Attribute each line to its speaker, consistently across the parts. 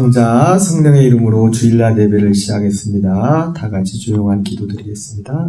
Speaker 1: 성자, 성령의 이름으로 주일날 예배를 시작했습니다. 다 같이 조용한 기도 드리겠습니다.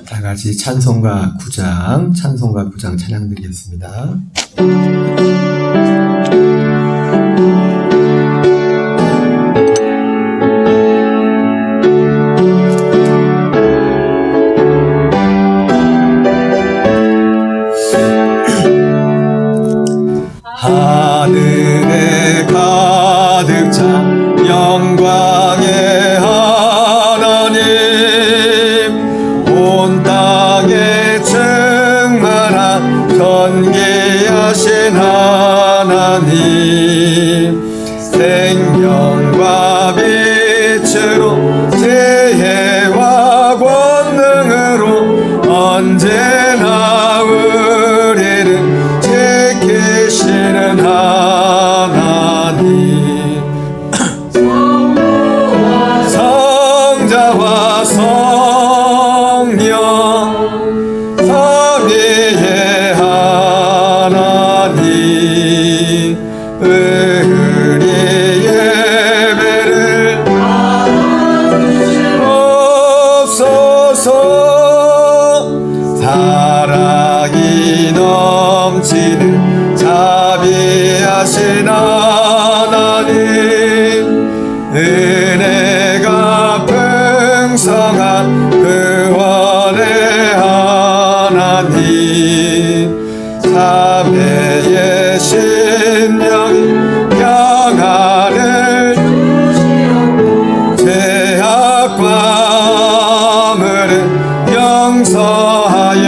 Speaker 1: 다 같이 찬송가 9장 찬양 드리겠습니다. 하늘에 가득 찬 영광의 하나님, 온 땅에 충만한 존귀하신 하나님, 생명과 빛으로 지혜와 권능으로 언제나 우리를 지키시는 하나님, 성자와 성령 삼위의 하나님, 우리 예배를 받으시옵소서. 사랑이 넘치는 자비하신 하나님, 은혜가 풍성한 구원의 하나님, 자매의 심령이 평안을 죄악과 물은 용서하여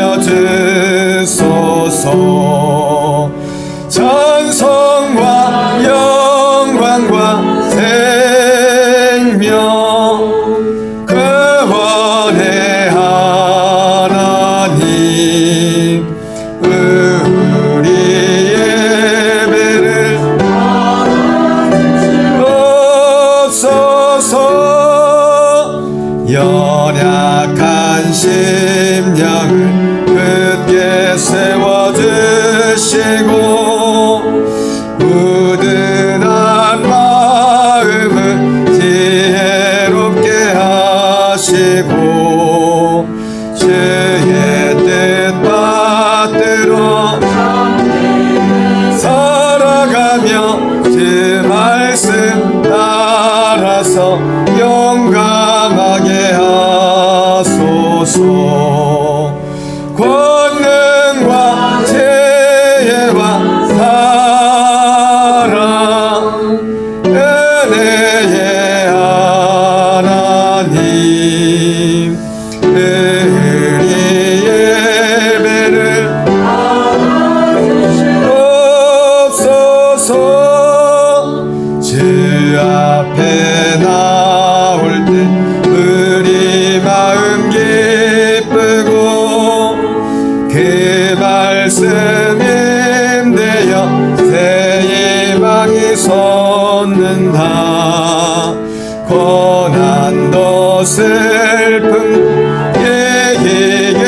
Speaker 1: 주소서. 찬송과 영광과 생명 구원의 하나님, 우리 예배를 받으시옵소서. 연약한 심령을 굳게 세워주시고 무든한 마음을 지혜롭게 하시고 주의 뜻 받들어 살아가며 주 말씀 따라서 용감하게 하소서. 권능과 지혜와 사랑, 은혜의 하나님, 우리 예배를 받으시옵소서. 주 앞에 나올 때 우리 마음 기쁘고 그 말씀 임되어 새 희망이 솟는다. 고난도 슬픔 이기게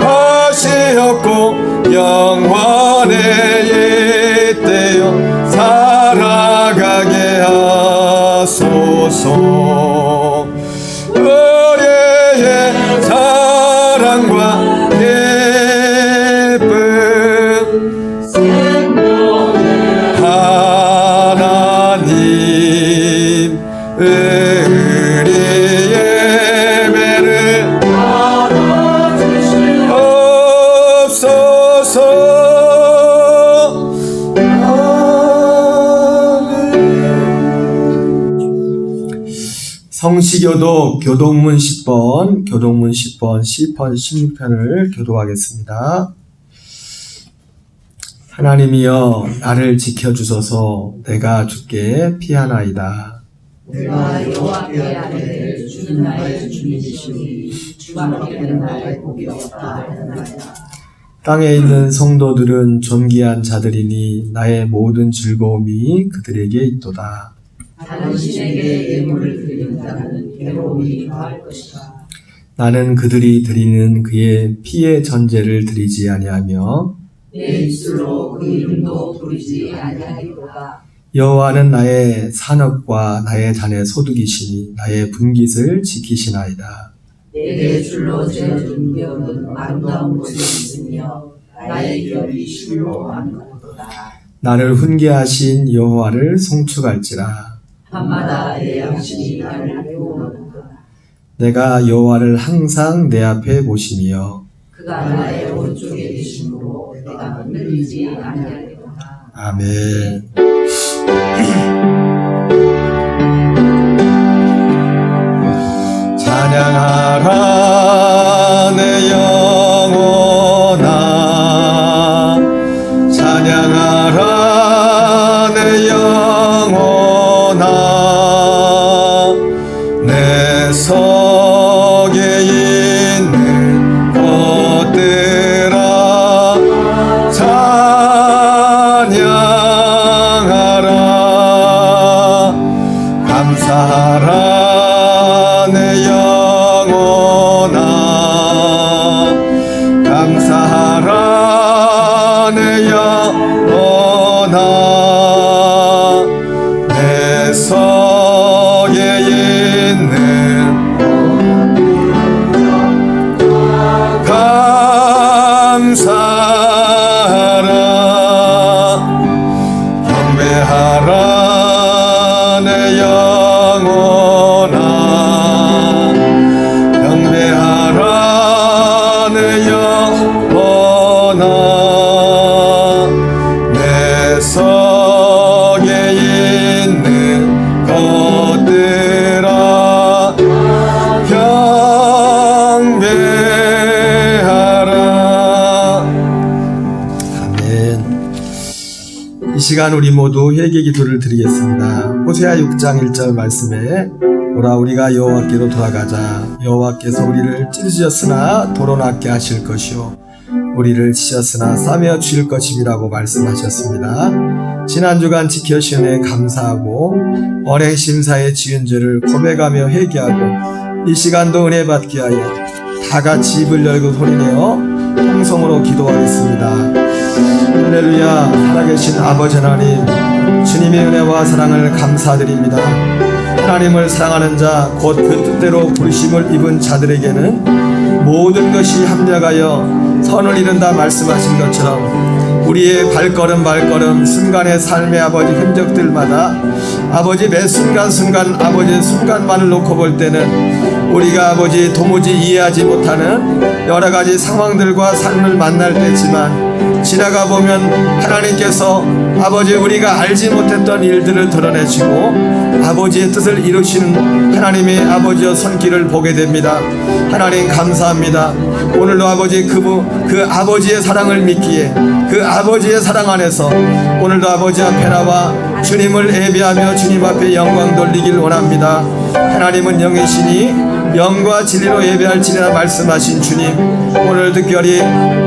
Speaker 1: 하시었고 영원에 잇대어 살아가게 하소서. 우리의 사랑과 기쁨 하나님, 우리 예배를 받으시옵소서. 성시교독 교독문 10번 시편 16편을 교독하겠습니다. 하나님이여 나를 지켜주소서. 내가 주께 피하나이다.
Speaker 2: 내가 여호와께 아뢰되 주는 나의 주님이시니 주밖에는 나의 복이 없다 하였나이다.
Speaker 1: 땅에 있는 성도들은 존귀한 자들이니 나의 모든 즐거움이 그들에게 있도다.
Speaker 2: 다른 신에게 예물을 드리는 자는 괴로움이 더할 것이다.
Speaker 1: 나는 그들이 드리는 그의 피의 전제를 드리지 아니하며
Speaker 2: 내 입술로 그 이름도 부르지 아니하리로다.
Speaker 1: 여호와는 나의 산업과 나의 잔의 소득이시니 나의 분깃을 지키시나이다.
Speaker 2: 내 줄로 재어준 기업은 아름다운 곳에 있으며 나의 기업이 실로 만나도다.
Speaker 1: 나를 훈계하신 여호와를 송축할지라.
Speaker 2: 밤마다 내 양심이 나를 배우는도다.
Speaker 1: 내가 여호와를 항상 내 앞에 모시며
Speaker 2: 그가 나의 오른쪽에 계심으로 내가 흔들리지 아니하리로다.
Speaker 1: 아멘. 찬양하라 내 영혼아, 찬양하라 내 영혼아, 내 속에 있는 것들아 찬양하라. 감사하라 내 영혼아, 감사하라 내 영혼아, 내 속에 있는 감사하라. 경배하라 내 영혼아, 경배하라 내 영혼아, 내 속에 있는 것들아 경배하라. 아멘. 이 시간 우리 모두 회개 기도를 드리겠습니다. 호세아 6장 1절 말씀에 오라 우리가 여호와께로 돌아가자. 여호와께서 우리를 찢으셨으나 도로 낫게 하실 것이요 우리를 치셨으나 싸매어 주실 것임이라고 말씀하셨습니다. 지난 주간 지켜주신 은혜에 감사하고 언행 심사에 지은 죄를 고백하며 회개하고 이 시간도 은혜 받게 하여 다 같이 입을 열고 소리내어 통성으로 기도하겠습니다. 할렐루야. 살아계신 아버지 하나님, 주님의 은혜와 사랑을 감사드립니다. 하나님을 사랑하는 자, 곧 그 뜻대로 부르심을 입은 자들에게는 모든 것이 합력하여 선을 이룬다 말씀하신 것처럼 우리의 발걸음 순간의 삶의 아버지 흔적들마다 아버지 매 순간순간 아버지 순간만을 놓고 볼 때는 우리가 아버지 도무지 이해하지 못하는 여러가지 상황들과 삶을 만날 때지만 지나가 보면 하나님께서 아버지 우리가 알지 못했던 일들을 드러내시고 아버지의 뜻을 이루시는 하나님의 아버지의 손길을 보게 됩니다. 하나님 감사합니다. 오늘도 아버지 그 아버지의 사랑을 믿기에 그 아버지의 사랑 안에서 오늘도 아버지 앞에 나와 주님을 예배하며 주님 앞에 영광 돌리길 원합니다. 하나님은 영이시니 영과 진리로 예배할지니라 말씀하신 주님, 오늘 특별히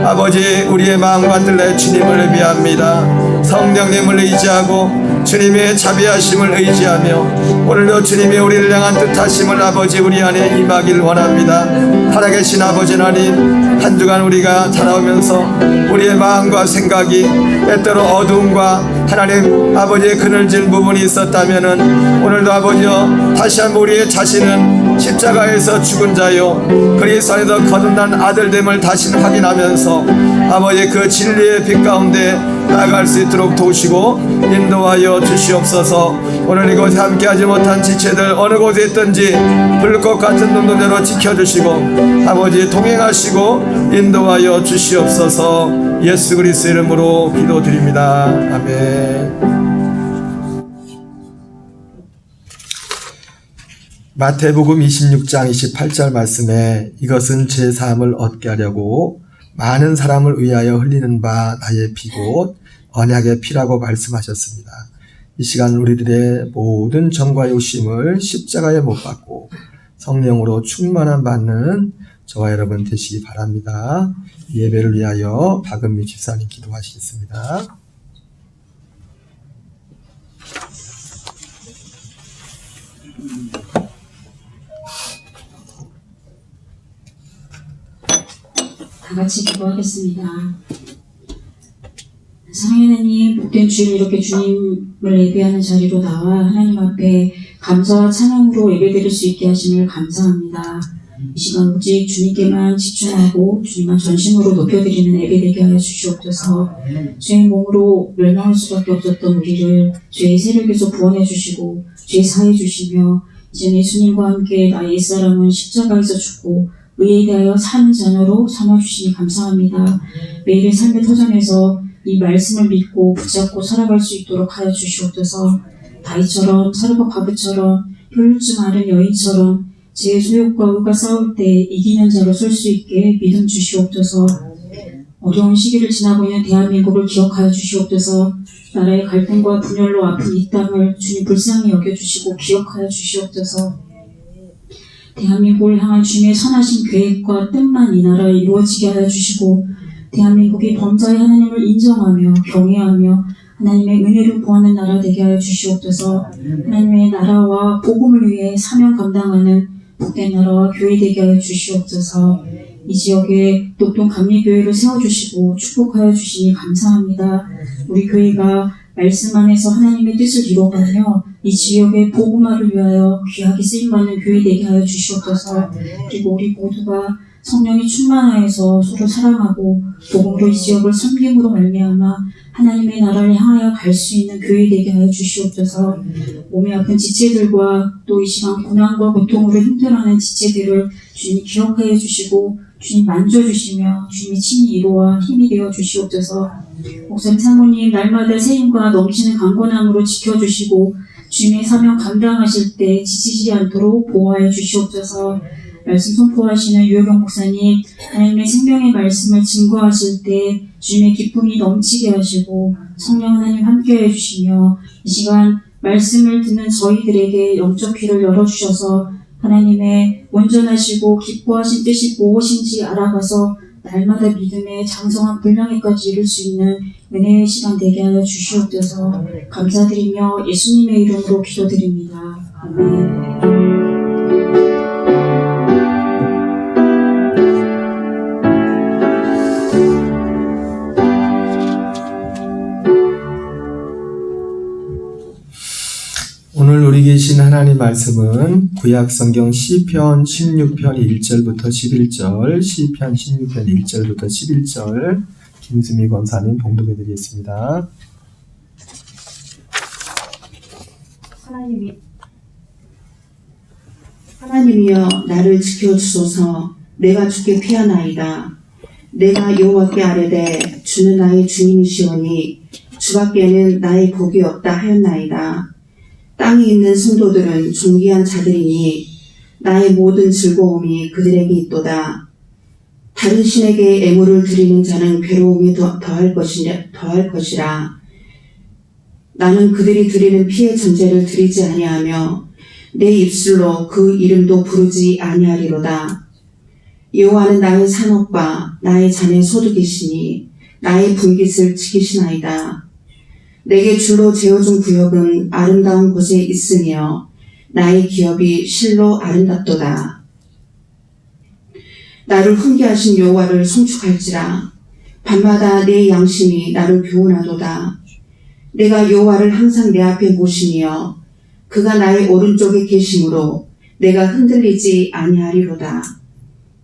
Speaker 1: 아버지 우리의 마음과 들레 주님을 예배합니다. 성령님을 의지하고 주님의 자비하심을 의지하며 오늘도 주님이 우리를 향한 뜻하심을 아버지 우리 안에 임하길 원합니다. 살아계신 아버지 하나님, 한 주간 우리가 살아오면서 우리의 마음과 생각이 때때로 어두움과 하나님 아버지의 그늘진 부분이 있었다면은 오늘도 아버지여 다시 한번 우리의 자신은 십자가에서 죽은 자요 그리스도 안에서 거듭난 아들됨을 다시 확인하면서 아버지 그 진리의 빛 가운데 나아갈 수 있도록 도우시고 인도하여 주시옵소서. 오늘 이곳에 함께하지 못한 지체들 어느 곳에 있든지 불꽃 같은 눈동자로 지켜주시고 아버지 동행하시고 인도하여 주시옵소서. 예수 그리스도 이름으로 기도드립니다. 아멘. 마태복음 26장 28절 말씀에 이것은 제 사함을 얻게 하려고 많은 사람을 위하여 흘리는 바 나의 피곧 언약의 피라고 말씀하셨습니다. 이 시간 우리들의 모든 정과 욕심을 십자가에 못 박고 성령으로 충만함 받는 저와 여러분 되시기 바랍니다. 이 예배를 위하여 박은미 집사님 기도하시겠습니다.
Speaker 3: 다 같이 기도하겠습니다. 사랑하는 하나님, 복된 주일 이렇게 주님을 예배하는 자리로 나와 하나님 앞에 감사와 찬양으로 예배드릴 수 있게 하심을 감사합니다. 이 시간 오직 주님께만 집중하고 주님만 전심으로 높여드리는 예배 되게 하여 주시옵소서. 죄의 몸으로 멸망할 수밖에 없었던 우리를 죄의 세력에서 구원해 주시고 죄 사해 주시며 이제 예수님과 함께 나의 옛사람은 십자가에서 죽고 의에 대하여 사는 자녀로 삼아주시니 감사합니다. 매일의 삶의 터전에서 이 말씀을 믿고 붙잡고 살아갈 수 있도록 하여 주시옵소서. 다윗처럼 사르밧 과부처럼 혈루증 앓은 여인처럼 제 소욕과 의가 싸울 때 이기는 자로 설 수 있게 믿음 주시옵소서. 어려운 시기를 지나고 있는 대한민국을 기억하여 주시옵소서. 나라의 갈등과 분열로 아픈 이 땅을 주님 불쌍히 여겨주시고 기억하여 주시옵소서. 대한민국을 향한 주님의 선하신 계획과 뜻만 이 나라에 이루어지게 하여 주시고 대한민국이 범자의 하나님을 인정하며 경외하며 하나님의 은혜를 구하는 나라 되게 하여 주시옵소서. 하나님의 나라와 복음을 위해 사명 감당하는 복된 나라와 교회 되게 하여 주시옵소서. 이 지역에 녹동 감리교회를 세워주시고 축복하여 주시니 감사합니다. 우리 교회가 말씀 안에서 하나님의 뜻을 이루어가며 이 지역의 복음화를 위하여 귀하게 쓰임받는 교회 되게 하여 주시옵소서. 그리고 우리 모두가 성령이 충만하여서 서로 사랑하고 복음으로 이 지역을 섬김으로 말미암아 하나님의 나라를 향하여 갈 수 있는 교회 되게 하여 주시옵소서. 몸이 아픈 지체들과 또 이 시간 고난과 고통으로 힘들어하는 지체들을 주님 기억하여 주시고 주님 만져주시며 주님이 친히 위로와 힘이 되어 주시옵소서. 목사님 사모님 날마다 세임과 넘치는 강건함으로 지켜주시고 주님의 사명 감당하실 때 지치지 않도록 보호하여 주시옵소서. 말씀 선포하시는 유효경 목사님 하나님의 생명의 말씀을 증거하실 때 주님의 기쁨이 넘치게 하시고 성령 하나님 함께해 주시며 이 시간 말씀을 듣는 저희들에게 영적 귀를 열어주셔서 하나님의 온전하시고 기뻐하신 뜻이 무엇인지 알아가서 날마다 믿음의 장성한 불명예까지 이룰 수 있는 은혜의 시간 되게 하여 주시옵소서. 감사드리며 예수님의 이름으로 기도드립니다. 아멘.
Speaker 1: 오늘 우리 계신 하나님 말씀은 구약성경 시편 16편 1절부터 11절, 시편 16편 1절부터 11절 김수미 권사님 봉독해 드리겠습니다.
Speaker 4: 하나님이여 나를 지켜주소서. 내가 주께 피하나이다. 내가 여호와께 아뢰되 주는 나의 주님이시오니 주밖에는 나의 복이 없다 하였나이다. 땅에 있는 성도들은 존귀한 자들이니 나의 모든 즐거움이 그들에게 있도다. 다른 신에게 애물을 드리는 자는 괴로움이 더할 것이라. 나는 그들이 드리는 피의 전제를 드리지 아니하며 내 입술로 그 이름도 부르지 아니하리로다. 여호와는 나의 산업과 나의 잔의 소득이시니 나의 분깃을 지키시나이다. 내게 줄로 재어준 구역은 아름다운 곳에 있으며 나의 기업이 실로 아름답도다. 나를 훈계하신 여호와를 송축할지라. 밤마다 내 양심이 나를 교훈하도다. 내가 여호와를 항상 내 앞에 모시며 그가 나의 오른쪽에 계심으로 내가 흔들리지 아니하리로다.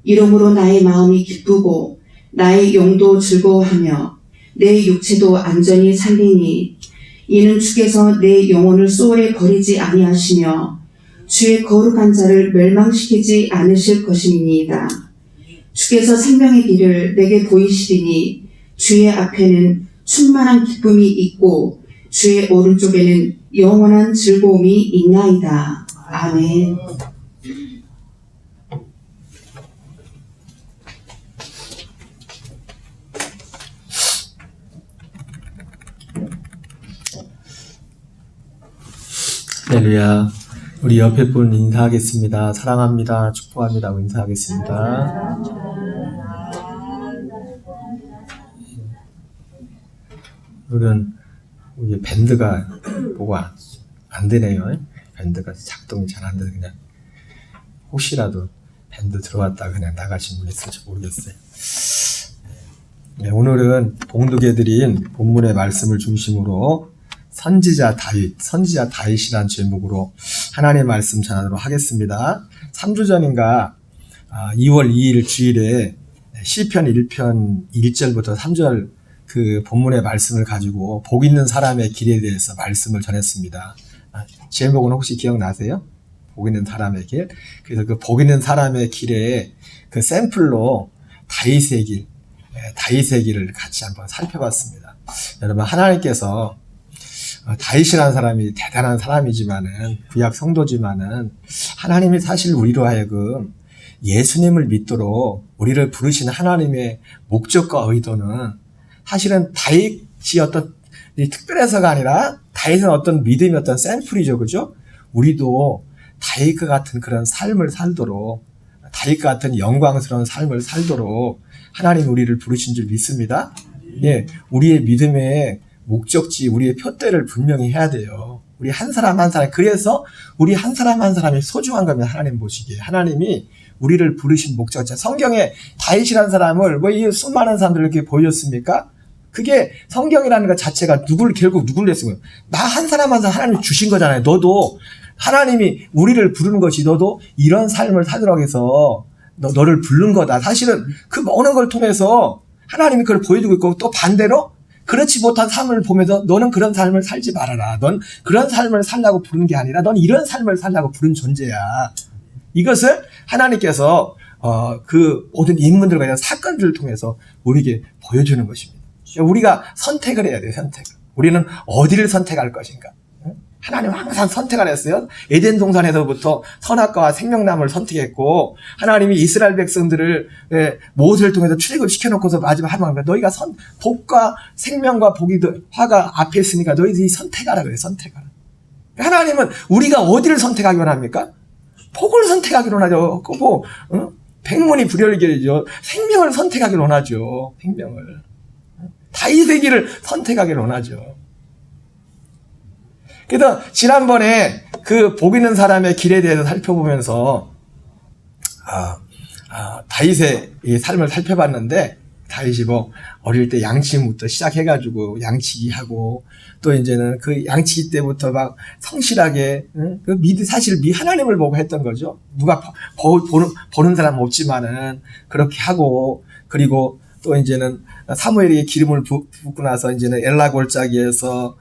Speaker 4: 이러므로 나의 마음이 기쁘고 나의 영도 즐거워하며 내 육체도 안전히 살리니 이는 주께서 내 영혼을 소홀에 버리지 아니하시며 주의 거룩한 자를 멸망시키지 않으실 것임이니이다. 주께서 생명의 길을 내게 보이시리니 주의 앞에는 충만한 기쁨이 있고 주의 오른쪽에는 영원한 즐거움이 있나이다. 아멘.
Speaker 1: 할렐루야. 우리 옆에 분 인사하겠습니다. 사랑합니다. 축복합니다. 하고 인사하겠습니다. 오늘은 이게 밴드가 뭐가 안 되네요. 밴드가 작동이 잘 안 돼서 그냥 혹시라도 밴드 들어왔다 그냥 나가신 분 있을지 모르겠어요. 네, 오늘은 봉독해드린 본문의 말씀을 중심으로 선지자 다윗이라는 제목으로 하나님의 말씀 전하도록 하겠습니다. 3주 전인가 2월 2일 주일에 시편 1편 1절부터 3절 그 본문의 말씀을 가지고 복 있는 사람의 길에 대해서 말씀을 전했습니다. 제목은 혹시 기억나세요? 복 있는 사람의 길. 그래서 그 복 있는 사람의 길에 그 샘플로 다윗의 길을 같이 한번 살펴봤습니다. 여러분, 하나님께서 다윗이라는 사람이 대단한 사람이지만은 구약 성도지만은 하나님이 사실 우리로 하여금 예수님을 믿도록 우리를 부르신 하나님의 목적과 의도는 사실은 다윗이 어떤 특별해서가 아니라 다윗은 어떤 믿음이 어떤 샘플이죠, 그죠? 우리도 다윗과 같은 그런 삶을 살도록 다윗과 같은 영광스러운 삶을 살도록 하나님 우리를 부르신 줄 믿습니다. 예, 우리의 믿음의 목적지, 우리의 표대를 분명히 해야 돼요. 우리 한 사람 한 사람, 그래서 우리 한 사람 한 사람이 소중한 겁니다. 하나님 보시기에. 하나님이 우리를 부르신 목적자. 성경에 다윗이라는 사람을 이 수많은 사람들 이렇게 보여줬습니까? 그게 성경이라는 것 자체가 결국 누굴 냈어요? 나 한 사람 한 사람 하나님이 주신 거잖아요. 너도 하나님이 우리를 부르는 것이 너도 이런 삶을 살도록 해서 너를 부른 거다. 사실은 그 어느 걸 통해서 하나님이 그걸 보여주고 있고 또 반대로 그렇지 못한 삶을 보면서 너는 그런 삶을 살지 말아라. 넌 그런 삶을 살라고 부른 게 아니라 넌 이런 삶을 살라고 부른 존재야. 이것을 하나님께서 그 모든 인물들과 이런 사건들을 통해서 우리에게 보여주는 것입니다. 우리가 선택을 해야 돼요. 선택. 우리는 어디를 선택할 것인가. 하나님은 항상 선택을 했어요. 에덴 동산에서부터 선악과와 생명나무를 선택했고 하나님이 이스라엘 백성들을 모세를 통해서 출애굽시켜놓고서 마지막 하나님 너희가 복과 생명과 복이 화가 앞에 있으니까 너희들이 선택하라 그래요. 선택하라. 하나님은 우리가 어디를 선택하기 원합니까? 복을 선택하기로 원하죠. 백문이 불여일견이죠. 생명을 선택하기로 원하죠. 생명을. 다윗의 길을 선택하기로 원하죠. 그래서 지난번에 그 복 있는 사람의 길에 대해서 살펴보면서 다윗의 이 삶을 살펴봤는데 다윗이 어릴 때 양치기부터 시작해가지고 양치기 하고 또 이제는 그 양치기 때부터 막 성실하게 사실 하나님을 보고 했던 거죠. 누가 보는 사람 없지만은 그렇게 하고 그리고 또 이제는 사무엘에게 기름을 붓고 나서 이제는 엘라 골짜기에서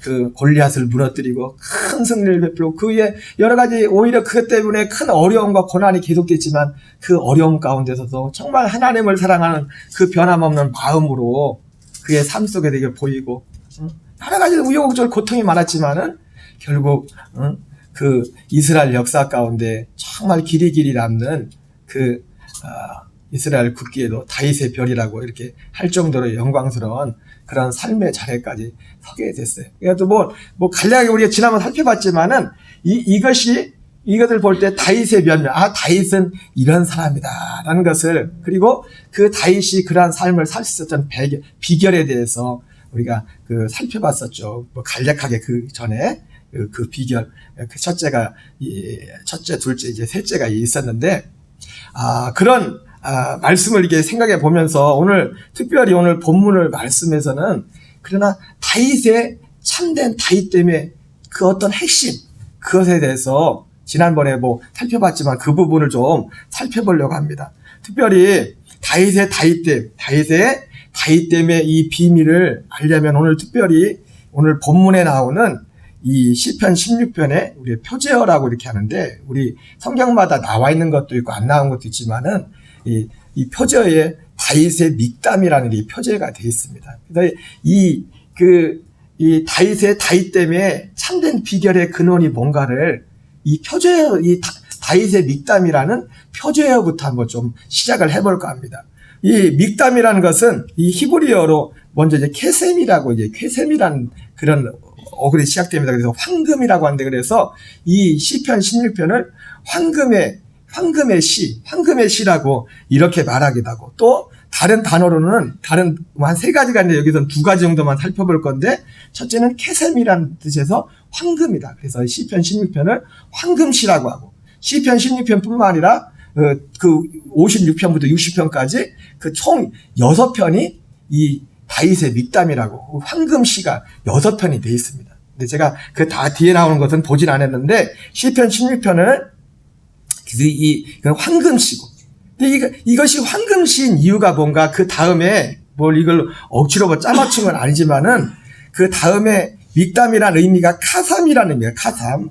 Speaker 1: 그 골리앗을 무너뜨리고 큰 승리를 베풀고 그 위에 여러 가지 오히려 그것 때문에 큰 어려움과 고난이 계속됐지만 그 어려움 가운데서도 정말 하나님을 사랑하는 그 변함없는 마음으로 그의 삶 속에 되게 보이고 여러 가지 우여곡절 고통이 많았지만은 결국 그 이스라엘 역사 가운데 정말 길이 남는 그 이스라엘 국기에도 다윗의 별이라고 이렇게 할 정도로 영광스러운 그런 삶의 자리까지 서게 됐어요. 그래서 간략하게 우리가 지난번 살펴봤지만은 이것을 볼 때 다윗의 면면, 다윗은 이런 사람이다라는 것을 그리고 그 다윗이 그러한 삶을 살 수 있었던 비결에 대해서 우리가 살펴봤었죠. 간략하게 그 전에 그 비결, 그 첫째, 둘째, 이제 셋째가 있었는데 그런 말씀을 이렇게 생각해 보면서 특별히 오늘 본문을 말씀에서는 그러나 다윗의 참된 다윗 때문에 그 어떤 핵심, 그것에 대해서 지난번에 살펴봤지만 그 부분을 좀 살펴보려고 합니다. 특별히 다윗의 다윗 때문에 이 비밀을 알려면 특별히 오늘 본문에 나오는 이 시편 16편에 우리 표제어라고 이렇게 하는데 우리 성경마다 나와 있는 것도 있고 안 나온 것도 있지만은 이 표제에 다윗의 믹담이라는 이 표제가 되어 있습니다. 그래서 이 다윗의 다윗 때문에 참된 비결의 근원이 뭔가를 이 다윗의 믹담이라는 표제어부터 한번 좀 시작을 해볼까 합니다. 이 믹담이라는 것은 이 히브리어로 먼저 쾌셈이라는 그런 어글이 시작됩니다. 그래서 황금이라고 하는데, 그래서 이 시편 16편을 황금의 시라고 이렇게 말하기도 하고, 또 다른 단어로는 한 3가지가 있는데 여기서는 2가지 정도만 살펴볼 건데, 첫째는 케셈이라는 뜻에서 황금이다. 그래서 시편 16편을 황금시라고 하고, 시편 16편뿐만 아니라 그 56편부터 60편까지 그 총 6편이 이 다윗의 믹담이라고 황금시가 6편이 되어 있습니다. 근데 제가 그 다 뒤에 나오는 것은 보진 않았는데, 시편 16편을 이 황금시고, 근데 이것이 황금시인 이유가 뭔가, 그 다음에 뭘 이걸 억지로 뭐 짜맞춘 건 아니지만은, 그 다음에 믹담이라는 의미가 카삼이라는 의미예요. 카삼.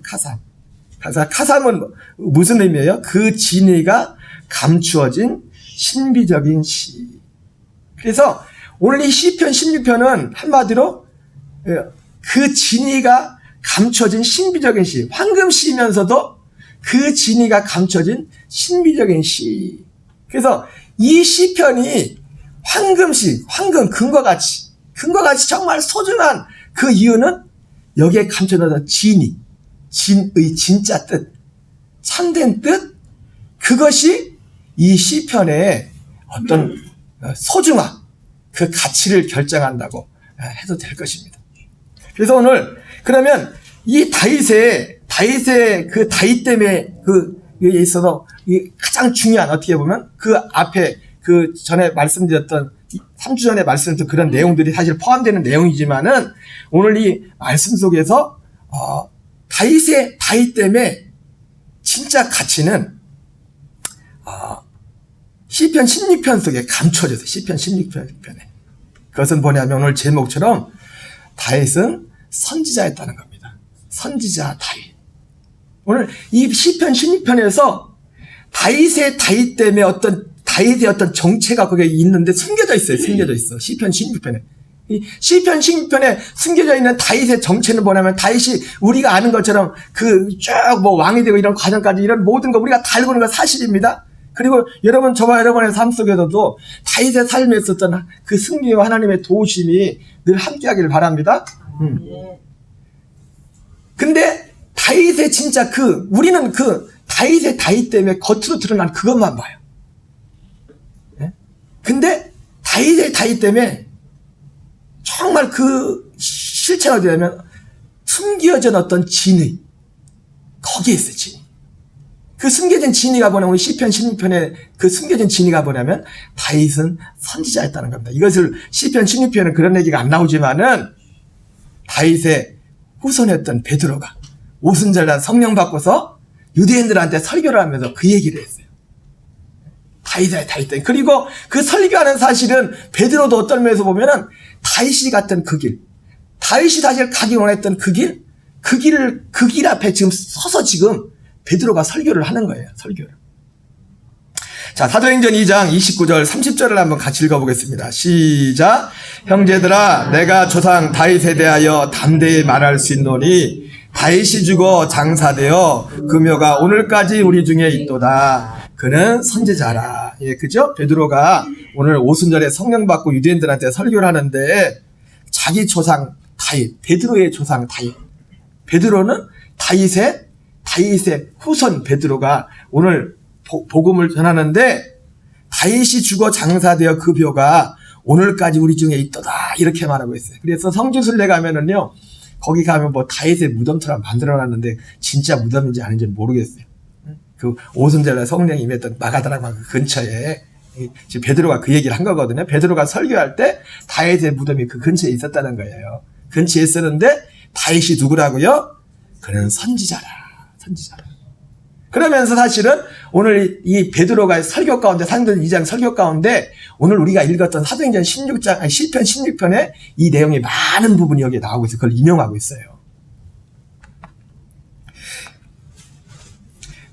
Speaker 1: 그래서 카삼은 무슨 의미예요? 그 진리가 감추어진 신비적인 시. 그래서 오늘 이 시편 16편은 한마디로 그 진리가 감춰진 신비적인 시, 황금시면서도 그 진리가 감춰진 신비적인 시. 그래서 이 시편이 황금시, 황금, 금과같이 정말 소중한 그 이유는 여기에 감춰진 진의, 진의 진짜 뜻, 참된 뜻, 그것이 이 시편의 어떤 소중함, 그 가치를 결정한다고 해도 될 것입니다. 그래서 오늘 그러면 이 다윗의 그 다윗 때문에 그에 있어서 가장 중요한, 어떻게 보면 그 앞에 그 전에 말씀드렸던 3주 전에 말씀드렸던 그런 내용들이 사실 포함되는 내용이지만은, 오늘 이 말씀 속에서 다윗 때문에 진짜 가치는 시편 16편 속에 감춰져서, 시편 16편에. 그것은 뭐냐면 오늘 제목처럼 다윗은 선지자였다는 겁니다. 선지자 다윗. 오늘 이 시편 16편에서 다윗 때문에 다윗의 어떤 정체가 거기에 있는데 숨겨져 있어요. 시편 16편에. 이 시편 16편에 숨겨져 있는 다윗의 정체는 뭐냐면, 다윗이 우리가 아는 것처럼 그 쭉 뭐 왕이 되고 이런 과정까지 이런 모든 거 우리가 다 알고 있는 건 사실입니다. 그리고 여러분, 저와 여러분의 삶 속에서도 다윗의 삶에 있었던 그 승리와 하나님의 도우심이 늘 함께하기를 바랍니다. 근데 다윗의 진짜 우리는 다윗 때문에 겉으로 드러난 그것만 봐요. 근데 다윗 때문에 정말 그 실체가 되면 숨겨진 어떤 진의, 거기에 있어요. 진의. 그 숨겨진 진리가 뭐냐면, 우리 시편 16편에 그 숨겨진 진리가 뭐냐면 다윗은 선지자였다는 겁니다. 이것을 시편 16편은 그런 얘기가 안 나오지만은, 다윗의 후손이었던 베드로가 오순절날 성령 받고서 유대인들한테 설교를 하면서 그 얘기를 했어요. 다윗. 그리고 그 설교하는 사실은 베드로도 어떤 면에서 보면은 다윗이 갔던 그 길, 다윗이 사실 가기 원했던 그 길 앞에 지금 서서 지금 베드로가 설교를 하는 거예요. 설교를. 자, 사도행전 2장 29절 30절을 한번 같이 읽어보겠습니다. 시작. 형제들아, 내가 조상 다윗에 대하여 담대히 말할 수 있노니 다윗이 죽어 장사되어 그 묘가 오늘까지 우리 중에 있도다. 그는 선지자라. 예, 그죠? 베드로가 오늘 오순절에 성령 받고 유대인들한테 설교를 하는데, 자기 조상 다윗, 베드로의 조상 다윗, 베드로는 다윗의 후손 베드로가 오늘 복음을 전하는데, 다윗이 죽어 장사되어 그 묘가 오늘까지 우리 중에 있도다, 이렇게 말하고 있어요. 그래서 성지순례 가면은요, 거기 가면 뭐 다윗의 무덤처럼 만들어놨는데 진짜 무덤인지 아닌지 모르겠어요. 그 오순절날 성령이 임했던 마가다락방 그 근처에 지금 베드로가 그 얘기를 한 거거든요. 베드로가 설교할 때 다윗의 무덤이 그 근처에 있었다는 거예요. 근처에 있었는데 다윗이 누구라고요? 그는 선지자라. 그러면서 사실은 오늘 이 베드로가 설교 가운데, 사도행전 2장 설교 가운데 오늘 우리가 읽었던 사도행전 16장, 시편 16편에 이 내용이 많은 부분이 여기에 나오고 있어요. 그걸 인용하고 있어요.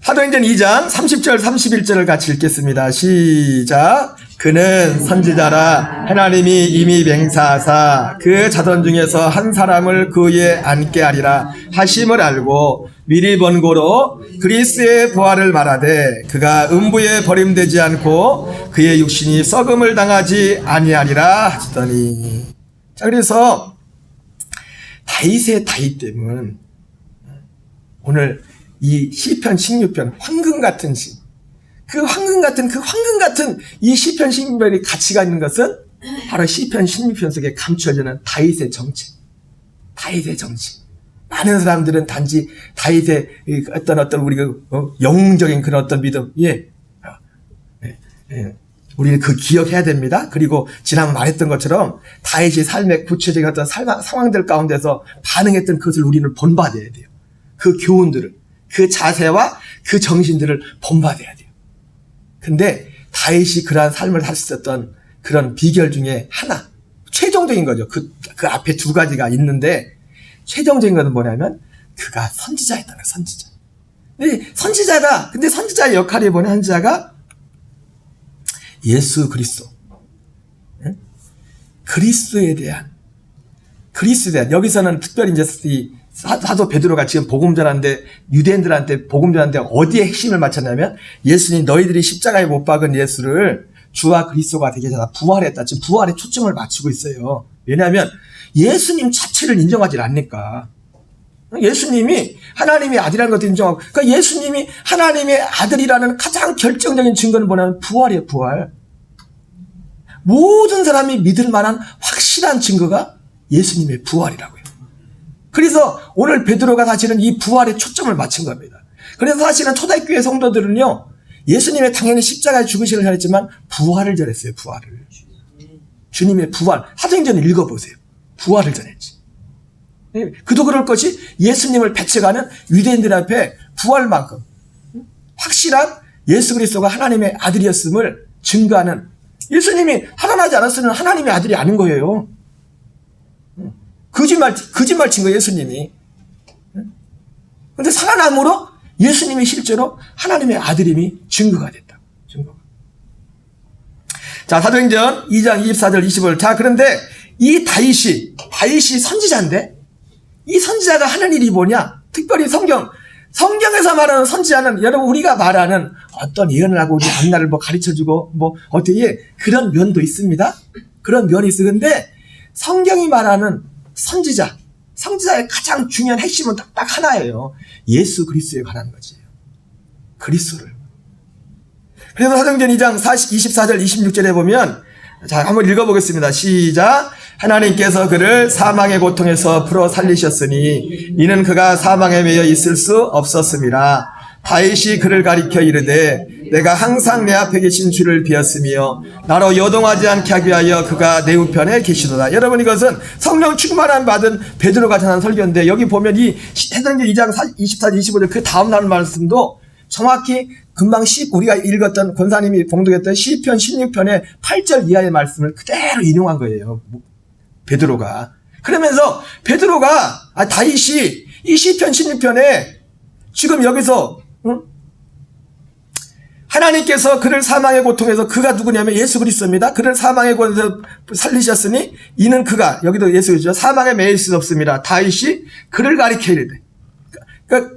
Speaker 1: 사도행전 2장 30절 31절을 같이 읽겠습니다. 시작. 그는 선지자라 하나님이 이미 맹세하사 그 자손 중에서 한 사람을 그 위에 앉게 하리라 하심을 알고 미리 번고로 그리스의 부활을 말하되 그가 음부에 버림되지 않고 그의 육신이 썩음을 당하지 아니하리라 하시더니. 자, 그래서 다윗의 다윗됨은 오늘 이 시편 16편 황금 같은 시, 그 황금 같은 이 시편 16편의 가치가 있는 것은 바로 시편 16편 속에 감춰지는 다윗의 정체. 많은 사람들은 단지 다윗의 어떤 우리가 영웅적인 그런 어떤 믿음, 우리는 그 기억해야 됩니다. 그리고 지난 말했던 것처럼 다윗이 삶의 구체적인 어떤 상황들 가운데서 반응했던 그것을 우리는 본받아야 돼요. 그 교훈들을, 그 자세와 그 정신들을 본받아야 돼요. 근데 다윗이 그러한 삶을 할 수 있었던 그런 비결 중에 하나, 최종적인 거죠. 그 앞에 두 가지가 있는데 최종적인 것은 뭐냐면 그가 선지자였다는 거예요. 선지자. 근데 선지자의 역할이 뭐냐? 선지자가 예수 그리스도, 그리스도에 대한 여기서는 특별히 이제 이 사도 베드로가 지금 복음 전하는데 유대인들한테 복음 전하는데 어디에 핵심을 맞췄냐면 예수님 너희들이 십자가에 못 박은 예수를 주와 그리스도가 되게 하다 부활했다. 지금 부활에 초점을 맞추고 있어요. 왜냐하면 예수님 자체를 인정하지 않으니까. 예수님이 하나님의 아들이라는 것도 인정하고, 그러니까 예수님이 하나님의 아들이라는 가장 결정적인 증거는 뭐냐면 부활이에요, 부활. 모든 사람이 믿을 만한 확실한 증거가 예수님의 부활이라고요. 그래서 오늘 베드로가 사실은 이 부활에 초점을 맞춘 겁니다. 그래서 사실은 초대교회 성도들은요, 예수님의 당연히 십자가에 죽으시기를 잘했지만 부활을 전했어요, 부활을. 주님의 부활, 사도행전을 읽어보세요. 부활을 전했지. 그도 그럴 것이 예수님을 배척하는 유대인들 앞에 부활만큼 확실한 예수 그리스도가 하나님의 아들이었음을 증거하는, 예수님이 살아나지 않았으면 하나님의 아들이 아닌 거예요. 거짓말 친 거예요, 예수님이. 근데 살아남으로 예수님이 실제로 하나님의 아들임이 증거가 됐다. 증거가. 자, 사도행전 2장 24절 25절. 자, 그런데 이 다윗이 선지자인데 이 선지자가 하는 일이 뭐냐? 특별히 성경에서 말하는 선지자는 여러분 우리가 말하는 어떤 예언을 하고 우리 앞날을 가르쳐주고 어떻게 그런 면도 있습니다. 그런 면이 있는데 성경이 말하는 선지자의 가장 중요한 핵심은 딱 하나예요. 예수 그리스도에 관한 거지. 그리스도를. 그래서 사도행전 2장 24절 26절에 보면, 자, 한번 읽어보겠습니다. 시작. 하나님께서 그를 사망의 고통에서 풀어 살리셨으니 이는 그가 사망에 매여 있을 수 없었음이라. 다윗이 그를 가리켜 이르되 내가 항상 내 앞에 계신 주를 비었으며 나로 요동하지 않게 하기 위하여 그가 내 우편에 계시도다. 여러분, 이것은 성령 충만함 받은 베드로가 전한 설교인데, 여기 보면 이 사도행전 2장 24절 25절 그 다음 날 말씀도 정확히 금방 우리가 읽었던 권사님이 봉독했던 시편 16편의 8절 이하의 말씀을 그대로 인용한 거예요, 베드로가. 그러면서 다윗이 이 시편 16편에 지금 여기서 하나님께서 그를 사망의 고통에서, 그가 누구냐면 예수 그리스도입니다. 그를 사망의 고통에서 살리셨으니 이는 그가, 여기도 예수 그리스도, 사망에 매일 수 없습니다. 다윗이 그를 가리켜 이르되. 그러니까